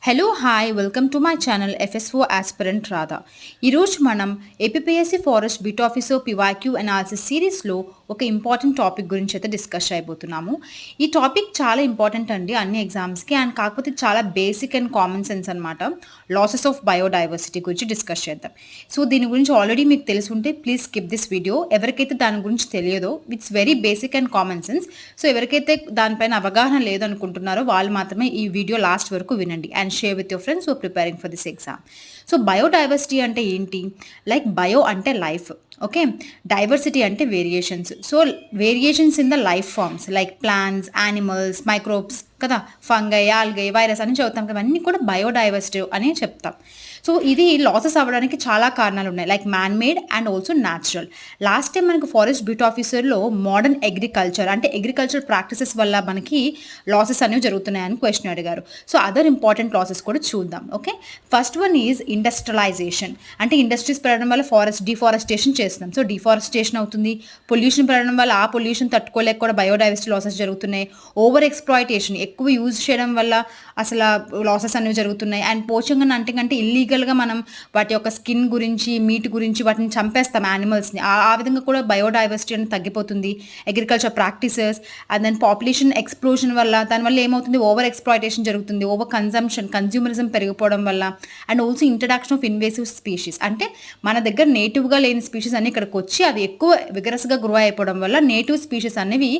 Hello hi welcome to my channel FSO aspirant Radha. ఈరోజు మనం APSC forest beat officer PYQ analysis సిరీస్లో ఒక important topic గురించి అయితే డిస్కస్ చేయబోతున్నాము. ఈ టాపిక్ చాలా ఇంపార్టెంట్ అండి అన్ని ఎగ్జామ్స్కి, అండ్ కాకపోతే చాలా బేసిక్ అండ్ కామన్ సెన్స్ అనమాట. లాసెస్ ఆఫ్ బయోడైవర్సిటీ గురించి డిస్కస్ చేద్దాం. సో దీని గురించి ఆల్రెడీ మీకు తెలిసి ఉంటే ప్లీజ్ స్కిప్ దిస్ వీడియో. ఎవరికైతే దాని గురించి తెలియదో, it's very basic and common sense. So ఎవరికైతే దానిపైన అవగాహన లేదనుకుంటున్నారో వాళ్ళు మాత్రమే ఈ వీడియో లాస్ట్ వరకు వినండి and share with your friends who are preparing for this exam. So biodiversity ante enti, like bio ante life, okay, diversity ante variations. So variations in the life forms like plants, animals, microbes కదా, fungi, ఆల్గై, virus అని చదువుతాం కదా, అన్నీ కూడా biodiversity అని చెప్తాం. So ఇది losses అవ్వడానికి చాలా కారణాలు ఉన్నాయి, like man made and also natural. Last time మనకు ఫారెస్ట్ బిట్ ఆఫీసర్లో మోడర్న్ అగ్రికల్చర్ అంటే అగ్రికల్చర్ ప్రాక్టీసెస్ వల్ల మనకి లాసెస్ అనేవి జరుగుతున్నాయని క్వశ్చన్ అడిగారు. సో అదర్ ఇంపార్టెంట్ లాసెస్ కూడా చూద్దాం. Okay, first one is industrialization. అంటే ఇండస్ట్రీస్ పెరగడం వల్ల డిఫారెస్టేషన్ చేస్తున్నాం. సో డిఫారెస్టేషన్ అవుతుంది. పొల్యూషన్ పెరగడం వల్ల ఆ పొల్యూషన్ తట్టుకోలేక కూడా బయోడైవర్సిటీ లాసెస్ జరుగుతున్నాయి. ఓవర్ ఎక్స్ప్లాయిటేషన్, ఎక్కువ యూజ్ చేయడం వల్ల అసలు లాసెస్ అనేవి జరుగుతున్నాయి. అండ్ పోచింగ్ అంటే ఇల్లీగల్గా మనం వాటి యొక్క స్కిన్ గురించి, మీట్ గురించి వాటిని చంపేస్తాం యానిమల్స్ని. ఆ విధంగా కూడా బయోడైవర్సిటీ అనేది తగ్గిపోతుంది. Agriculture practices and then population explosion వల్ల, దానివల్ల ఏమవుతుంది, ఓవర్ ఎక్స్ప్లాయిటేషన్ జరుగుతుంది. ఓవర్ కన్జ్యూమరిజం పెరిగిపోవడం వల్ల. And also introduction of invasive species, అంటే మన దగ్గర నేటివ్గా లేని స్పీషీస్ అన్ని ఇక్కడికి వచ్చి అవి ఎక్కువ విగరస్గా గ్రో అయిపోవడం వల్ల నేటివ్ స్పీషీస్ అనేవి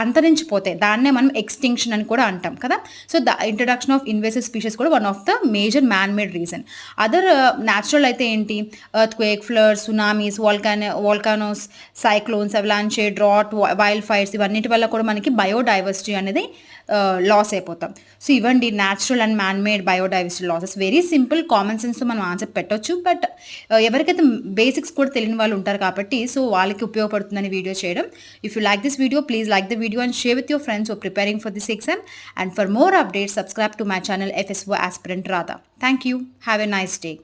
అంతరించిపోతాయి. దాన్నే మనం ఎక్స్టింక్షన్ అని కూడా అంటాం కదా. So the introduction of invasive species కూడా one of the major man made reason. Other natural అయితే ఏంటి, earthquake, floods, tsunamis, volcanoes, cyclones, avalanche, drought, wild fires, ఇవన్నిటి వల్ల కూడా మనకి బయోడైవర్సిటీ అనేది లాస్ అయిపోతాం. సో ఇవ్వండి natural and man made biodiversity losses. Very simple, common సెన్స్తో మనం ఆన్సర్ పెట్టవచ్చు. బట్ ఎవరికైతే బేసిక్స్ కూడా తెలియని వాళ్ళు ఉంటారు కాబట్టి సో వాళ్ళకి ఉపయోగపడుతుందని వీడియో చేయడం. If you like this video, please like the video and share with your friends who are preparing for this exam. And for more updates, subscribe to my channel FSO Aspirant Radha. Thank you. Have a nice day.